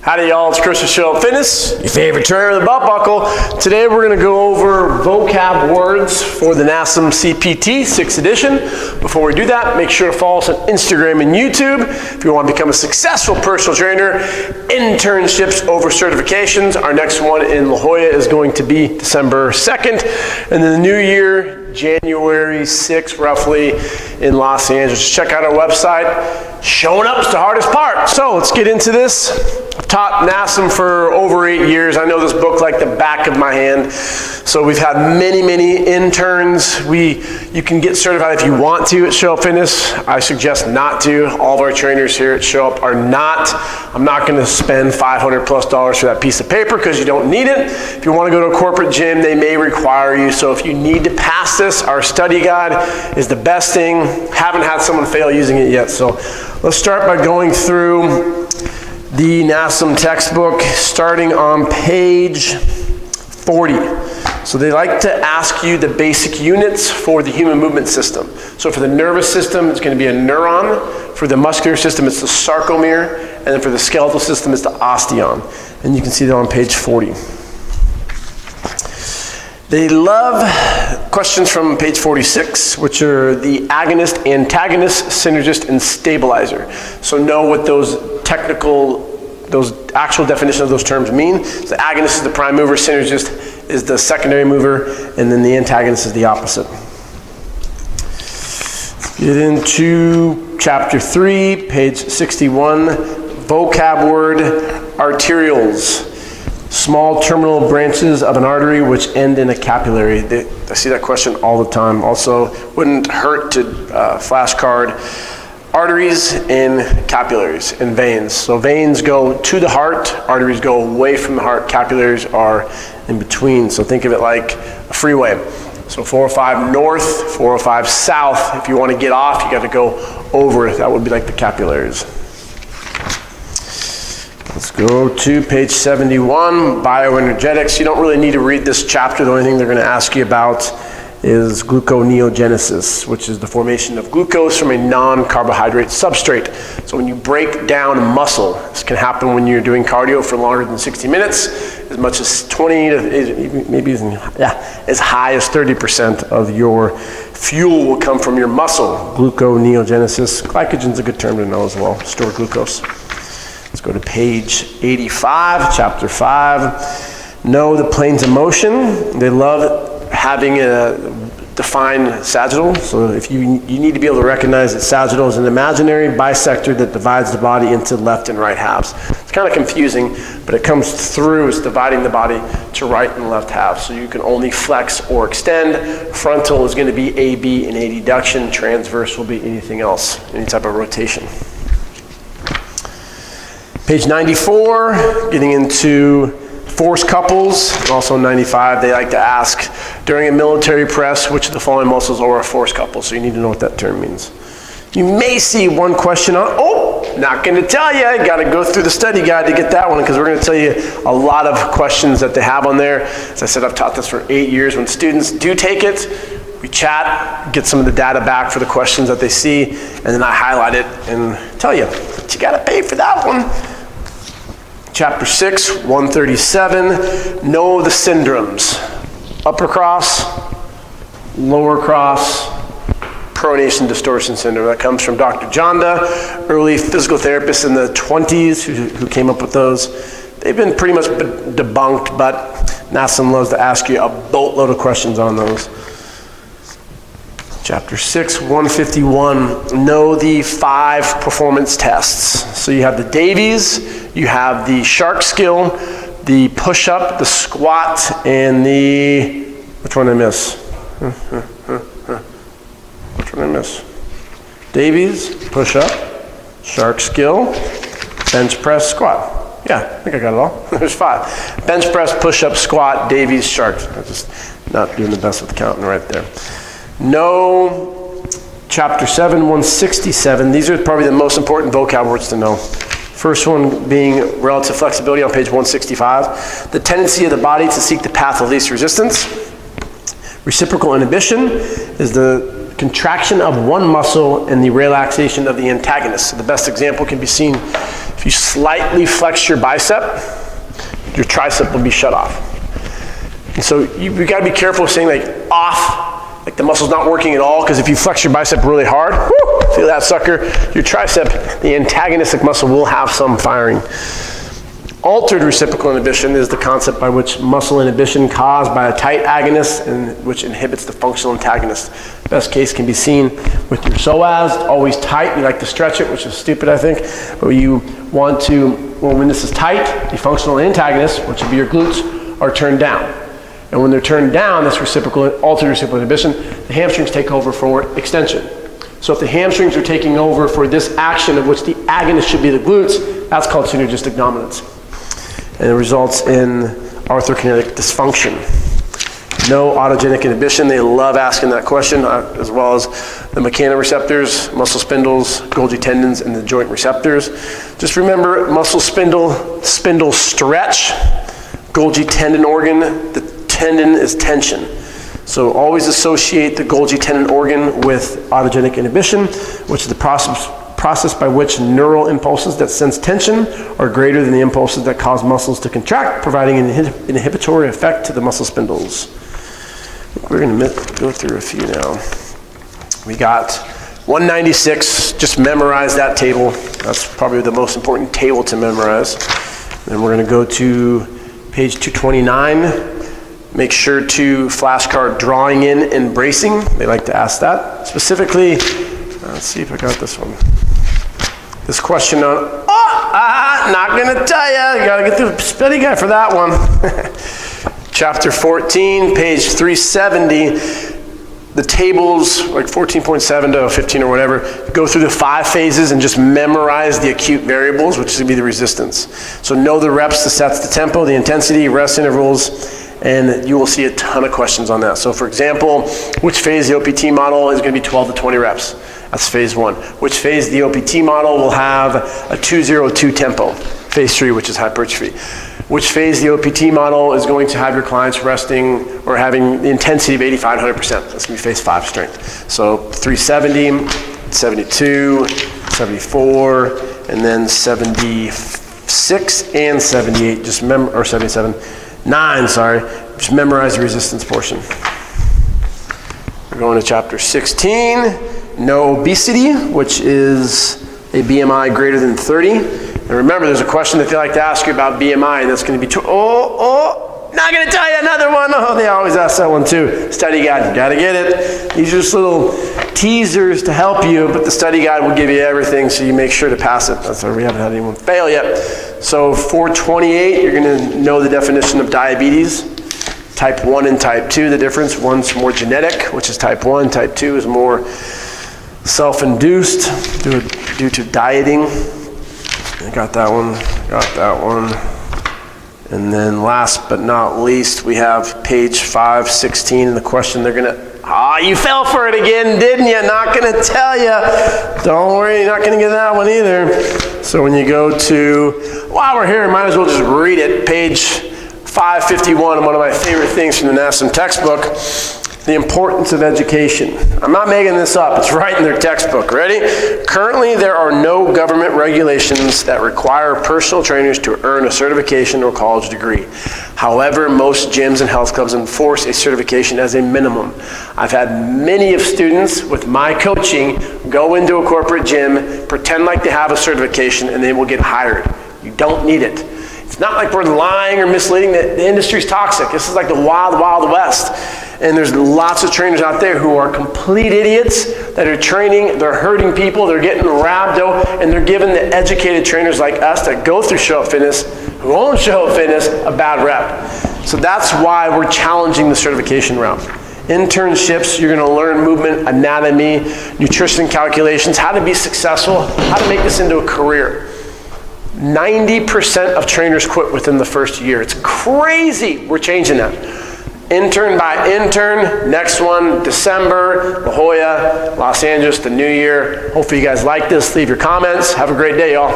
Howdy y'all, it's Chris with Show Up Fitness, your favorite trainer with the belt buckle. Today we're going to go over vocab words for the NASM CPT 6th edition. Before we do that, make sure to follow us on Instagram and YouTube. If you want to become a successful personal trainer, internships over certifications. Our next one in La Jolla is going to be December 2nd. And then the new year, January 6th, roughly, in Los Angeles. Check out our website. Showing up is the hardest part. So let's get into this. I've taught NASM for over 8 years. I know this book like the back of my hand. So we've had many interns. You can get certified if you want to at Show Up Fitness. I suggest not to. All of our trainers here at Show Up are not. I'm not going to spend $500+ for that piece of paper because you don't need it. If you want to go to a corporate gym, they may require you. So if you need to pass this, our study guide is the best thing. Haven't had someone fail using it yet. So let's start by going through the NASM textbook, starting on page 40. So they like to ask you the basic units for the human movement system. So for the nervous system, it's going to be a neuron. For the muscular system, it's the sarcomere. And then for the skeletal system, it's the osteon. And you can see that on page 40. They love questions from page 46, which are the agonist, antagonist, synergist, and stabilizer. So know what those actual definitions of those terms mean. So the agonist is the prime mover, synergist is the secondary mover, and then the antagonist is the opposite. Let's get into chapter 3, page 61, vocab word, arterioles. Small terminal branches of an artery which end in a capillary. I see that question all the time. Also, wouldn't hurt to flashcard arteries and capillaries and veins. So veins go to the heart, arteries go away from the heart, capillaries are in between. So think of it like a freeway. So 405 north, 405 south. If you want to get off, you got to go over it. That would be like the capillaries. Let's go to page 71, bioenergetics. You don't really need to read this chapter. The only thing they're going to ask you about is gluconeogenesis, which is the formation of glucose from a non-carbohydrate substrate. So when you break down muscle, this can happen when you're doing cardio for longer than 60 minutes, as much as 20 to maybe as high as 30% of your fuel will come from your muscle. Gluconeogenesis. Glycogen's a good term to know as well. Store glucose. Let's go to page 85, chapter 5. Know the planes of motion. They love having a defined sagittal. So if you need to be able to recognize that sagittal is an imaginary bisector that divides the body into left and right halves. It's kind of confusing, but it comes through as dividing the body to right and left halves. So you can only flex or extend. Frontal is going to be AB and adduction. Transverse will be anything else, any type of rotation. Page 94, getting into force couples. Also 95, they like to ask, during a military press, which of the following muscles are a force couple? So you need to know what that term means. You may see one question on, not going to tell you. Got to go through the study guide to get that one, because we're going to tell you a lot of questions that they have on there. As I said, I've taught this for 8 years. When students do take it, we chat, get some of the data back for the questions that they see, and then I highlight it and tell you, but you got to pay for that one. Chapter 6, 137, know the syndromes. Upper cross, lower cross, pronation distortion syndrome. That comes from Dr. Jonda, early physical therapists in the 20s who came up with those. They've been pretty much debunked, but NASM loves to ask you a boatload of questions on those. Chapter 6, 151, know the 5 performance tests. So you have the Davies, you have the shark skill, the push-up, the squat, and the, which one did I miss? Which one did I miss? Davies, push-up, shark skill, bench press, squat. Yeah, I think I got it all. There's 5. Bench press, push-up, squat, Davies, shark. I'm just not doing the best with counting right there. Know chapter 7, 167. These are probably the most important vocab words to know. First one being relative flexibility on page 165. The tendency of the body to seek the path of least resistance. Reciprocal inhibition is the contraction of one muscle and the relaxation of the antagonist. So the best example can be seen If you slightly flex your bicep, your tricep will be shut off. And so you've got to be careful of saying like off, like the muscle's not working at all, because if you flex your bicep really hard, whoo, feel that sucker, your tricep, the antagonistic muscle will have some firing. Altered reciprocal inhibition is the concept by which muscle inhibition caused by a tight agonist and which inhibits the functional antagonist. Best case can be seen with your psoas, always tight. You like to stretch it, which is stupid, I think. But you want to, well, when this is tight, the functional antagonist, which would be your glutes, are turned down. And when they're turned down, this altered reciprocal inhibition, the hamstrings take over for extension. So if the hamstrings are taking over for this action of which the agonist should be the glutes, that's called synergistic dominance. And it results in arthrokinetic dysfunction. No autogenic inhibition. They love asking that question, as well as the mechanoreceptors, muscle spindles, Golgi tendons, and the joint receptors. Just remember, muscle spindle stretch, Golgi tendon organ, the tendon is tension. So always associate the Golgi tendon organ with autogenic inhibition, which is the process by which neural impulses that sense tension are greater than the impulses that cause muscles to contract, providing an inhibitory effect to the muscle spindles. We're going to go through a few now. We got 196, just memorize that table. That's probably the most important table to memorize. Then we're going to go to page 229. Make sure to flashcard drawing in and bracing. They like to ask that. Specifically, let's see if I got this one. This question on, not gonna tell you gotta get the study guide for that one. Chapter 14, page 370, the tables, like 14.7 to 15 or whatever, go through the 5 phases and just memorize the acute variables, which is gonna be the resistance. So know the reps, the sets, the tempo, the intensity, rest intervals, and you will see a ton of questions on that. So for example, which phase the OPT model is gonna be 12 to 20 reps? That's phase 1. Which phase the OPT model will have a 202 tempo? Phase 3, which is hypertrophy. Which phase the OPT model is going to have your clients resting or having the intensity of 85 to 100%? That's going to be phase 5 strength. So 370, 72, 74, and then 76 and 78, or 77, 9, sorry. Just memorize the resistance portion. We're going to chapter 16. No obesity, which is a BMI greater than 30. And remember, there's a question that they like to ask you about BMI, and that's going to be, not going to tell you another one. Oh, they always ask that one too. Study guide, you got to get it. These are just little teasers to help you, but the study guide will give you everything, so you make sure to pass it. That's why we haven't had anyone fail yet. So 428, you're going to know the definition of diabetes. Type 1 and type 2, the difference. One's more genetic, which is type 1. Type 2 is more self-induced due to dieting. I got that one. And then last but not least, we have page 516, and the question they're gonna, you fell for it again, didn't you? Not gonna tell you. Don't worry, you're not gonna get that one either. So when you go to, while we're here, might as well just read it. Page 551, one of my favorite things from the NASM textbook, the importance of education. I'm not making this up, it's right in their textbook. Ready? Currently, there are no government regulations that require personal trainers to earn a certification or college degree. However, most gyms and health clubs enforce a certification as a minimum. I've had many of students with my coaching go into a corporate gym, pretend like they have a certification, and they will get hired. You don't need it. It's not like we're lying or misleading. The industry's toxic. This is like the wild, wild west. And there's lots of trainers out there who are complete idiots that are training, they're hurting people, they're getting rhabdo, and they're giving the educated trainers like us that go through Show Up Fitness, who own Show Up Fitness, a bad rep. So that's why we're challenging the certification route. Internships, you're gonna learn movement, anatomy, nutrition calculations, how to be successful, how to make this into a career. 90% of trainers quit within the first year. It's crazy. We're changing that. Intern by intern, next one, December, La Jolla, Los Angeles, the new year. Hopefully you guys like this. Leave your comments. Have a great day, y'all.